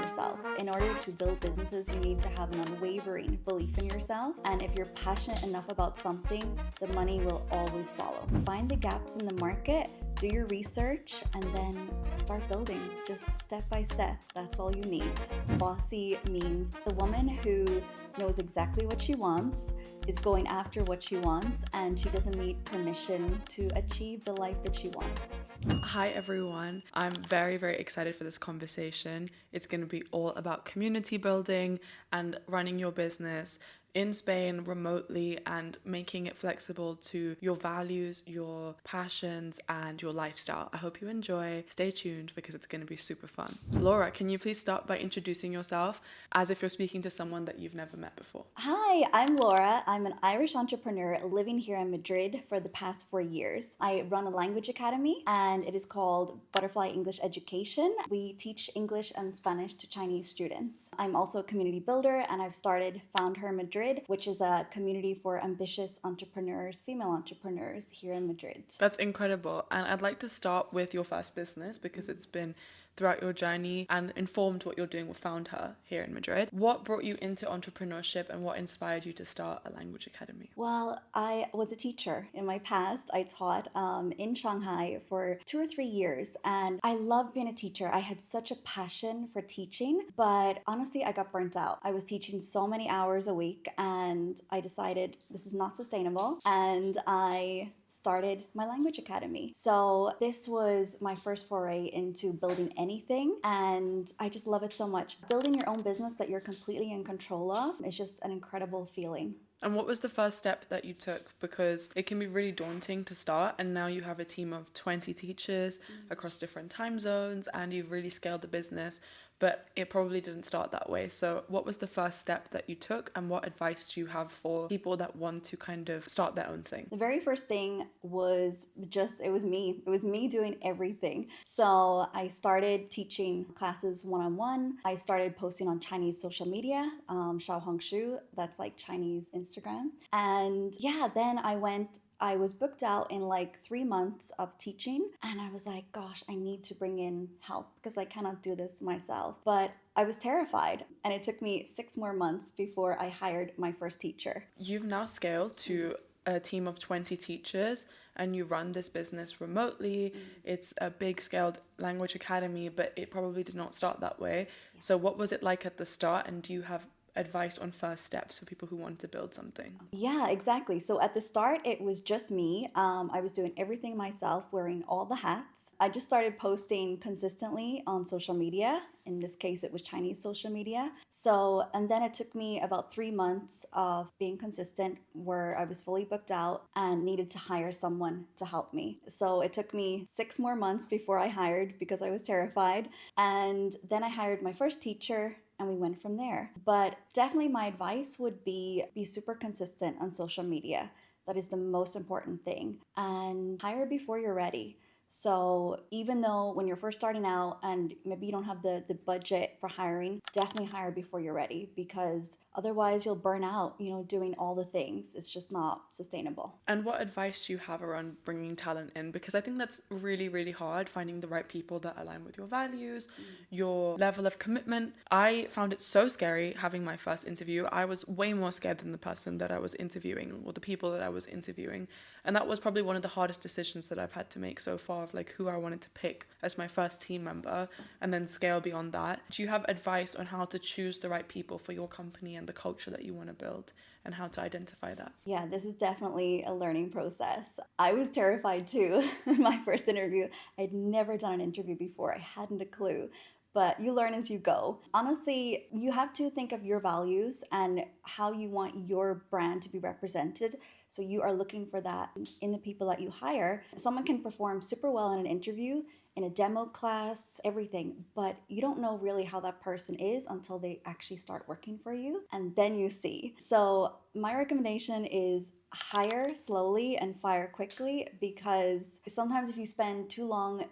yourself. In order to build businesses, you need to have an unwavering belief in yourself. And if you're passionate enough about something, the money will always follow. Find the gaps in the market, do your research, and then start building, just step by step. That's all you need. Bossy means the woman who knows exactly what she wants, is going after what she wants, and she doesn't need permission to achieve the life that she wants. Hi everyone, I'm very excited for this conversation. It's going to be all about community building and running your business in Spain remotely and making it flexible to your values, your passions, and your lifestyle. I hope you enjoy. Stay tuned because it's going to be super fun. Laura, can you please start by introducing yourself as if you're speaking to someone that you've never met before? Hi, I'm Laura. I'm an Irish entrepreneur living here in Madrid for the past 4 years. I run a language academy and it is called Butterfly English Education. We teach English and Spanish to Chinese students. I'm also a community builder and I've started Found Her Madrid, which is a community for ambitious entrepreneurs, female entrepreneurs here in Madrid. That's incredible. And I'd like to start with your first business because it's been throughout your journey and informed what you're doing with Found Her here in Madrid. What brought you into entrepreneurship and what inspired you to start a language academy? Well, I was a teacher in my past. I taught in Shanghai for 2 or 3 years and I loved being a teacher. I had such a passion for teaching, but honestly, I got burnt out. I was teaching so many hours a week and I decided this is not sustainable and I started my language academy. So this was my first foray into building anything and I just love it so much. Building your own business that you're completely in control of is just an incredible feeling. And what was the first step that you took? Because it can be really daunting to start and now you have a team of 20 teachers across different time zones and you've really scaled the business, but it probably didn't start that way. So what was the first step that you took and what advice do you have for people that want to kind of start their own thing? The very first thing was it was me. It was me doing everything. So I started teaching classes one-on-one. I started posting on Chinese social media, Xiaohongshu, that's like Chinese Instagram. And yeah, then I was booked out in like 3 months of teaching and I was like, gosh, I need to bring in help because I cannot do this myself. But I was terrified and it took me 6 more months before I hired my first teacher. You've now scaled to a team of 20 teachers and you run this business remotely. It's a big scaled language academy, but it probably did not start that way. Yes. So what was it like at the start and do you have advice on first steps for people who want to build something? Yeah, exactly. So at the start, it was just me. I was doing everything myself, wearing all the hats. I just started posting consistently on social media. In this case, it was Chinese social media. And then it took me about 3 months of being consistent where I was fully booked out and needed to hire someone to help me. So it took me 6 more months before I hired because I was terrified. And then I hired my first teacher and we went from there. But definitely my advice would be super consistent on social media. That is the most important thing. And hire before you're ready. So even though when you're first starting out and maybe you don't have the budget for hiring, definitely hire before you're ready because otherwise you'll burn out, doing all the things. It's just not sustainable. And what advice do you have around bringing talent in? Because I think that's really hard, finding the right people that align with your values, your level of commitment. I found it so scary having my first interview. I was way more scared than the person that I was interviewing or the people that I was interviewing. And that was probably one of the hardest decisions that I've had to make so far of like who I wanted to pick as my first team member and then scale beyond that. Do you have advice on how to choose the right people for your company and the culture that you want to build and how to identify that? Yeah, this is definitely a learning process. I was terrified too in my first interview. I'd never done an interview before. I hadn't a clue. But you learn as you go. Honestly, you have to think of your values and how you want your brand to be represented. So you are looking for that in the people that you hire. Someone can perform super well in an interview, in a demo class, everything, but you don't know really how that person is until they actually start working for you, and then you see. So my recommendation is hire slowly and fire quickly, because sometimes if you spend too long,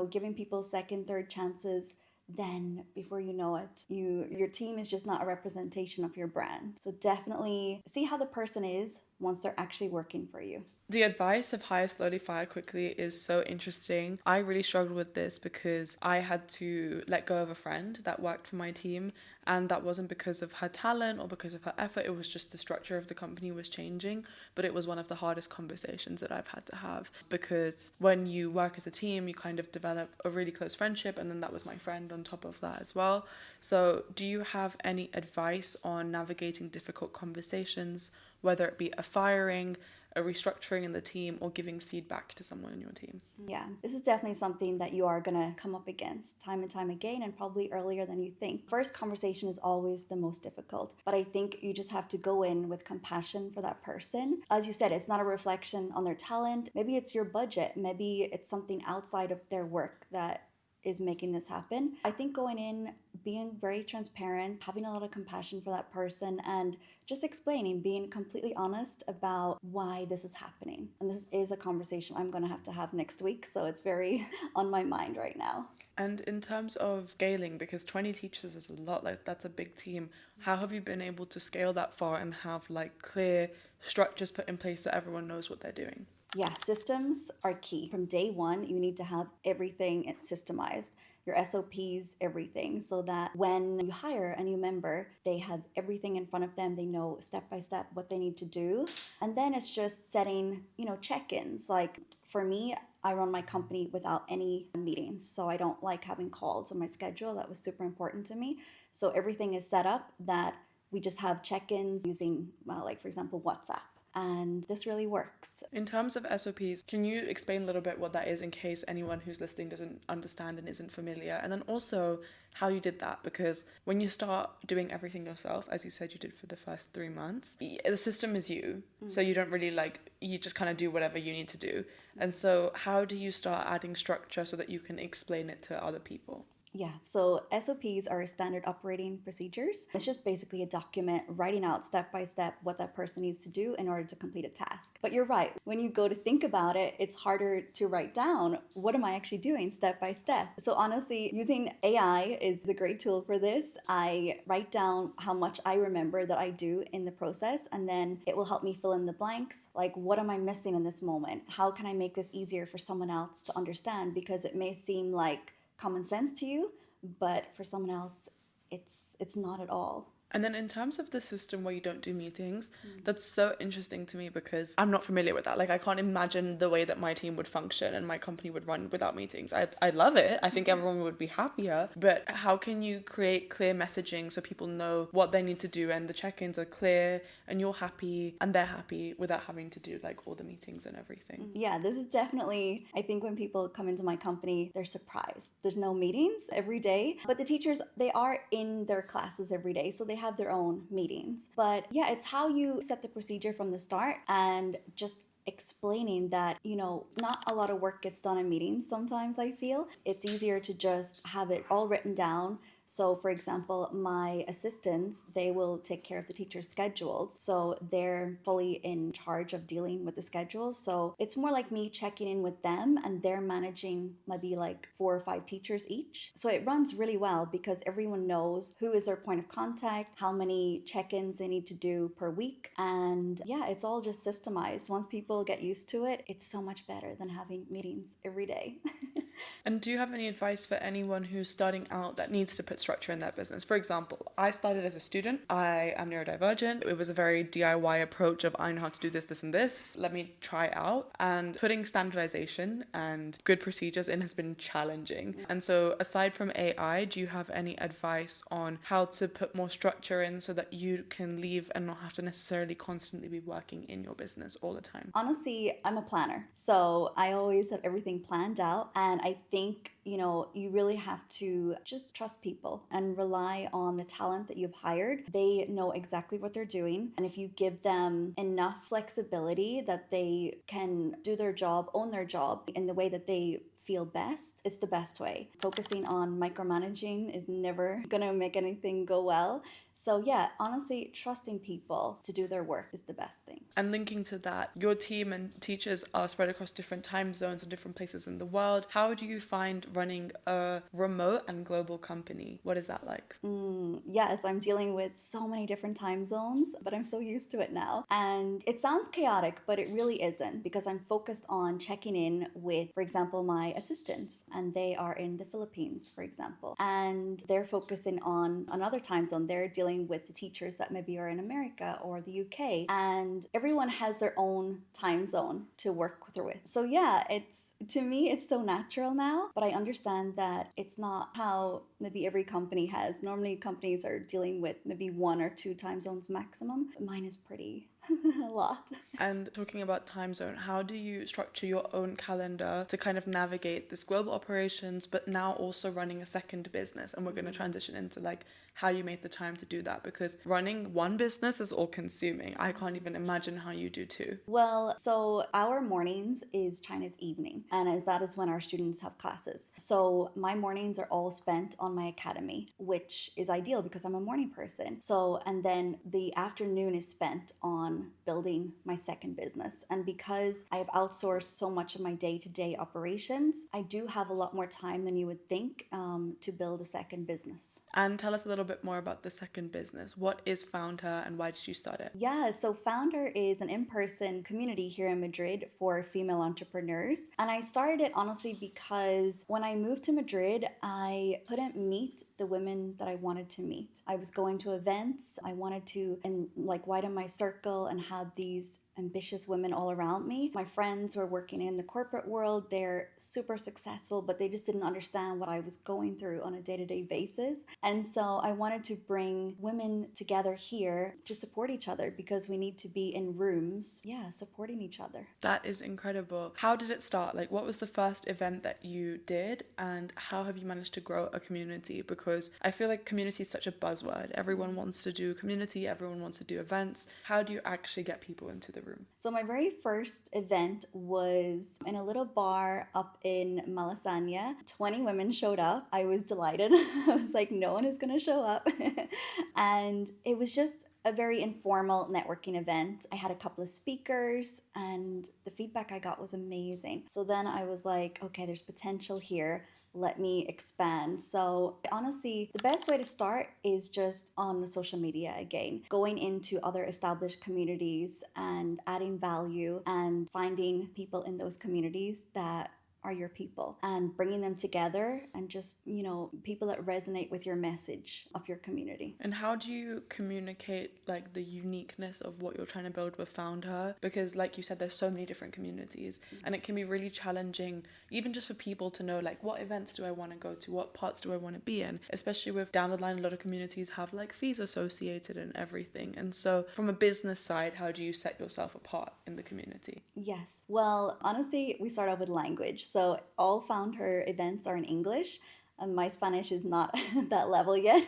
giving people second, third chances, then before you know it, your team is just not a representation of your brand. So definitely see how the person is once they're actually working for you. The advice of hire slowly, fire quickly is so interesting. I really struggled with this because I had to let go of a friend that worked for my team, and that wasn't because of her talent or because of her effort. It was just the structure of the company was changing. But it was one of the hardest conversations that I've had to have, because when you work as a team, you kind of develop a really close friendship, and then that was my friend on top of that as well. So do you have any advice on navigating difficult conversations, whether it be a firing, a restructuring in the team, or giving feedback to someone in your team? Yeah, this is definitely something that you are going to come up against time and time again, and probably earlier than you think. First conversation is always the most difficult, but I think you just have to go in with compassion for that person. As you said, it's not a reflection on their talent. Maybe it's your budget, maybe it's something outside of their work that is making this happen. I think going in, being very transparent, having a lot of compassion for that person, and just explaining, being completely honest about why this is happening. And this is a conversation I'm going to have next week, so it's very on my mind right now. And in terms of scaling, because 20 teachers is a lot, like that's a big team, how have you been able to scale that far and have like clear structures put in place so everyone knows what they're doing? Yeah, systems are key. From day one, you need to have everything systemized, your SOPs, everything, so that when you hire a new member, they have everything in front of them. They know step by step what they need to do. And then it's just setting, check-ins. Like for me, I run my company without any meetings, so I don't like having calls on my schedule. That was super important to me. So everything is set up that we just have check-ins using, like for example, WhatsApp. And this really works. In terms of SOPs, can you explain a little bit what that is in case anyone who's listening doesn't understand and isn't familiar? And then also how you did that, because when you start doing everything yourself, as you said you did for the first 3 months, the system is you. So you don't really you just kind of do whatever you need to do. And so how do you start adding structure so that you can explain it to other people? Yeah, so SOPs are standard operating procedures. It's just basically a document writing out step by step what that person needs to do in order to complete a task. But you're right, when you go to think about it, it's harder to write down what am I actually doing step by step. So honestly, using AI is a great tool for this. I write down how much I remember that I do in the process, and then it will help me fill in the blanks. Like, what am I missing in this moment? How can I make this easier for someone else to understand? Because it may seem like common sense to you, but for someone else, it's not at all. And then in terms of the system where you don't do meetings, that's so interesting to me because I'm not familiar with that. Like, I can't imagine the way that my team would function and my company would run without meetings. I love it. I think everyone would be happier. But how can you create clear messaging so people know what they need to do and the check-ins are clear and you're happy and they're happy without having to do like all the meetings and everything? Yeah, this is definitely, I think when people come into my company, they're surprised. There's no meetings every day, but the teachers, they are in their classes every day, so they have their own meetings. But yeah, it's how you set the procedure from the start and just explaining that, not a lot of work gets done in meetings sometimes, I feel. It's easier to just have it all written down. So for example, my assistants, they will take care of the teacher's schedules. So they're fully in charge of dealing with the schedules. So it's more like me checking in with them, and they're managing maybe like 4 or 5 teachers each. So it runs really well because everyone knows who is their point of contact, how many check-ins they need to do per week. And yeah, it's all just systemized. Once people get used to it, it's so much better than having meetings every day. And do you have any advice for anyone who's starting out that needs to put structure in their business? For example, I started as a student. I am neurodivergent. It was a very DIY approach of I know how to do this, this, and this. Let me try it out. And putting standardization and good procedures in has been challenging. And so aside from AI, do you have any advice on how to put more structure in so that you can leave and not have to necessarily constantly be working in your business all the time? Honestly, I'm a planner. So I always have everything planned out. And I think, you really have to just trust people and rely on the talent that you've hired. They know exactly what they're doing. And if you give them enough flexibility that they can do their job, own their job in the way that they feel best, it's the best way. Focusing on micromanaging is never gonna make anything go well. So yeah, honestly, trusting people to do their work is the best thing. And linking to that, your team and teachers are spread across different time zones and different places in the world. How do you find running a remote and global company? What is that like? Yes, I'm dealing with so many different time zones, but I'm so used to it now. And it sounds chaotic, but it really isn't because I'm focused on checking in with, for example, my assistants, and they are in the Philippines, for example. And they're focusing on another time zone. They're dealing with the teachers that maybe are in America or the UK. And everyone has their own time zone to work through it. So yeah, it's to me, it's so natural now, but I understand that it's not how maybe every company has. Normally, companies are dealing with maybe 1 or 2 time zones maximum. Mine is pretty a lot. And talking about time zone, how do you structure your own calendar to kind of navigate this global operations, but now also running a second business? And we're going to transition into like how you made the time to do that, because running one business is all consuming. I can't even imagine how you do two. Well, so our mornings is China's evening, and as that is when our students have classes. So my mornings are all spent on my academy, which is ideal because I'm a morning person. So, and then the afternoon is spent on building my second business. And because I have outsourced so much of my day-to-day operations, I do have a lot more time than you would think to build a second business. And tell us a little bit more about the second business. What is Founder and why did you start it? Yeah, so Founder is an in-person community here in Madrid for female entrepreneurs. And I started it honestly because when I moved to Madrid, I couldn't meet the women that I wanted to meet. I was going to events, I wanted to widen my circle and have these ambitious women all around me. My friends were working in the corporate world. They're super successful, but they just didn't understand what I was going through on a day-to-day basis. And so I wanted to bring women together here to support each other because we need to be in rooms, supporting each other. That is incredible. How did it start? Like, what was the first event that you did, and how have you managed to grow a community? Because I feel like community is such a buzzword. Everyone wants to do community, everyone wants to do events. How do you actually get people into the room? So my very first event was in a little bar up in Malasaña. 20 women showed up. I was delighted. I was like, no one is going to show up. And it was just a very informal networking event. I had a couple of speakers and the feedback I got was amazing. So then I was like, okay, there's potential here. Let me expand. So honestly, the best way to start is just on social media again, going into other established communities and adding value and finding people in those communities that are your people and bringing them together and just, people that resonate with your message of your community. And how do you communicate like the uniqueness of what you're trying to build with Found Her? Because like you said, there's so many different communities and it can be really challenging, even just for people to know like what events do I want to go to, what parts do I want to be in, especially with down the line, a lot of communities have like fees associated and everything. And so from a business side, how do you set yourself apart in the community? Yes. Well, honestly, we start out with language. So all Found Her events are in English. And my Spanish is not at that level yet.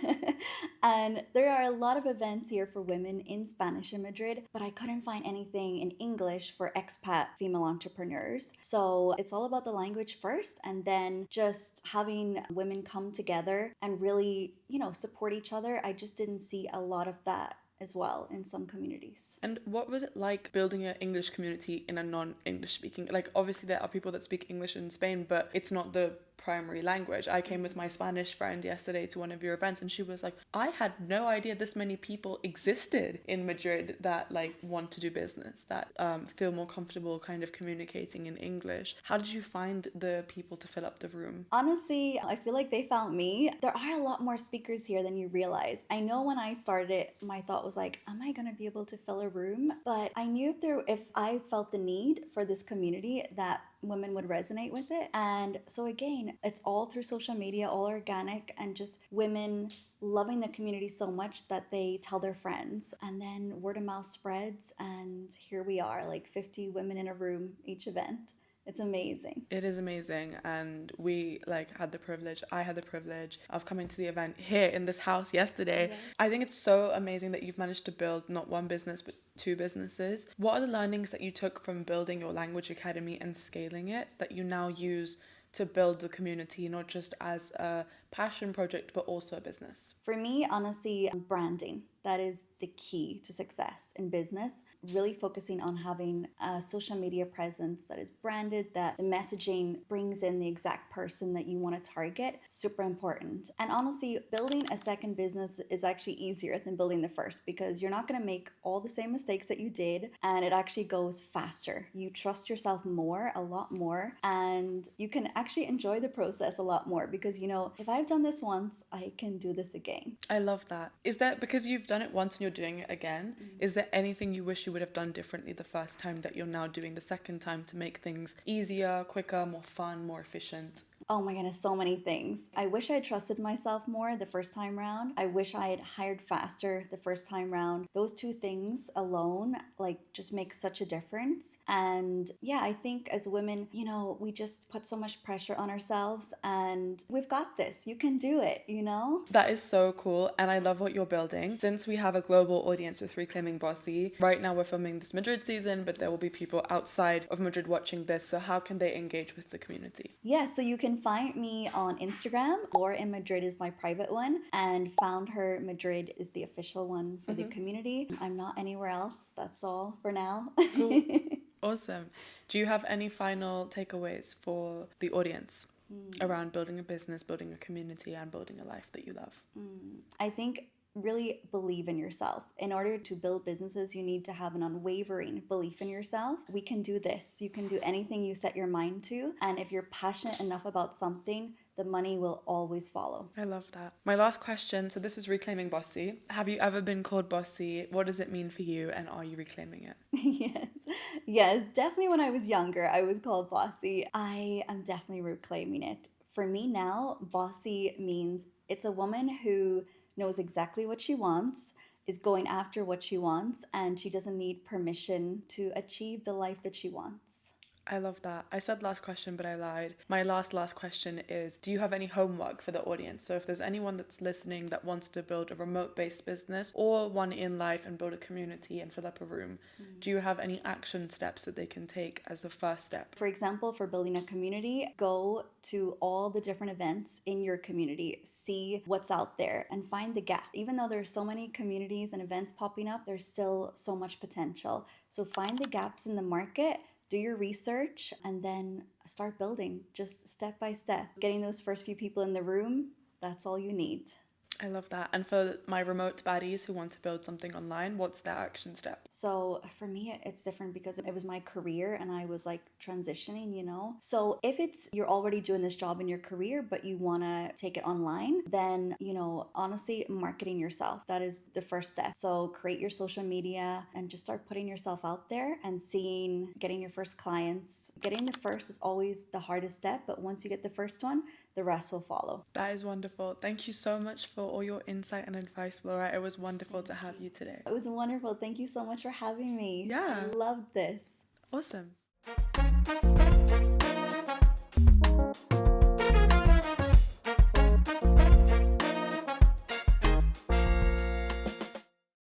And there are a lot of events here for women in Spanish in Madrid, but I couldn't find anything in English for expat female entrepreneurs. So it's all about the language first, and then just having women come together and really, support each other. I just didn't see a lot of that as well in some communities. And what was it like building an English community in a non-English speaking? Like obviously there are people that speak English in Spain, but it's not the primary language. I came with my Spanish friend yesterday to one of your events and she was like, I had no idea this many people existed in Madrid that like want to do business, that feel more comfortable kind of communicating in English. How did you find the people to fill up the room? Honestly, I feel like they found me. There are a lot more speakers here than you realize. I know when I started it, my thought was like, am I gonna be able to fill a room? But I knew if I felt the need for this community that women would resonate with it. And so again, it's all through social media, all organic, and just women loving the community so much that they tell their friends, and then word of mouth spreads, and here we are, like 50 women in a room each event. It's amazing. It is amazing, and I had the privilege of coming to the event here in this house yesterday. Yes. I think it's so amazing that you've managed to build not one business but 2 businesses. What are the learnings that you took from building your language academy and scaling it that you now use to build the community, not just as a passion project, but also a business? For me, honestly, branding. That is the key to success in business. Really focusing on having a social media presence that is branded, that the messaging brings in the exact person that you want to target. Super important. And honestly, building a second business is actually easier than building the first because you're not going to make all the same mistakes that you did, and it actually goes faster. You trust yourself more, a lot more, and you can actually enjoy the process a lot more because, you know, if I've done this once, I can do this again. I love that. Is that because you've done it once and you're doing it again? Is there anything you wish you would have done differently the first time that you're now doing the second time to make things easier, quicker, more fun, more efficient? Oh my goodness, so many things. I wish I had trusted myself more the first time round. I wish I had hired faster the first time round. Those two things alone, like, just make such a difference. And yeah, I think as women, you know, we just put so much pressure on ourselves and we've got this. You can do it, you know? That is so cool, and I love what you're building. Since we have a global audience with Reclaiming Bossy, right now we're filming this Madrid season, but there will be people outside of Madrid watching this, so how can they engage with the community? Yeah, so you can find me on Instagram. Laura in Madrid is my private one, and Found Her Madrid is the official one for the community. I'm not anywhere else. That's all for now. Cool. Awesome. Do you have any final takeaways for the audience around building a business, building a community, and building a life that you love? I think really believe in yourself. In order to build businesses, you need to have an unwavering belief in yourself. We can do this. You can do anything you set your mind to. And if you're passionate enough about something, the money will always follow. I love that. My last question, so this is Reclaiming Bossy. Have you ever been called bossy? What does it mean for you, and are you reclaiming it? Yes, definitely when I was younger, I was called bossy. I am definitely reclaiming it. For me now, bossy means it's a woman who knows exactly what she wants, is going after what she wants, and she doesn't need permission to achieve the life that she wants. I love that. I said last question, but I lied. My last question is, do you have any homework for the audience? So if there's anyone that's listening that wants to build a remote-based business or one in life and build a community and fill up a room, do you have any action steps that they can take as a first step? For example, for building a community, go to all the different events in your community, see what's out there and find the gap. Even though there's so many communities and events popping up, there's still so much potential. So find the gaps in the market, do your research, and then start building just step by step. Getting those first few people in the room, that's all you need. I love that. And for my remote baddies who want to build something online, what's their action step? So for me, it's different because it was my career and I was like transitioning, you know? So if it's you're already doing this job in your career, but you want to take it online, then, you know, honestly, marketing yourself, that is the first step. So create your social media and just start putting yourself out there and getting your first clients. Getting the first is always the hardest step, but once you get the first one, the rest will follow. That is wonderful. Thank you so much for all your insight and advice, Laura. It was wonderful to have you today. It was wonderful. Thank you so much for having me. Yeah. I loved this. Awesome.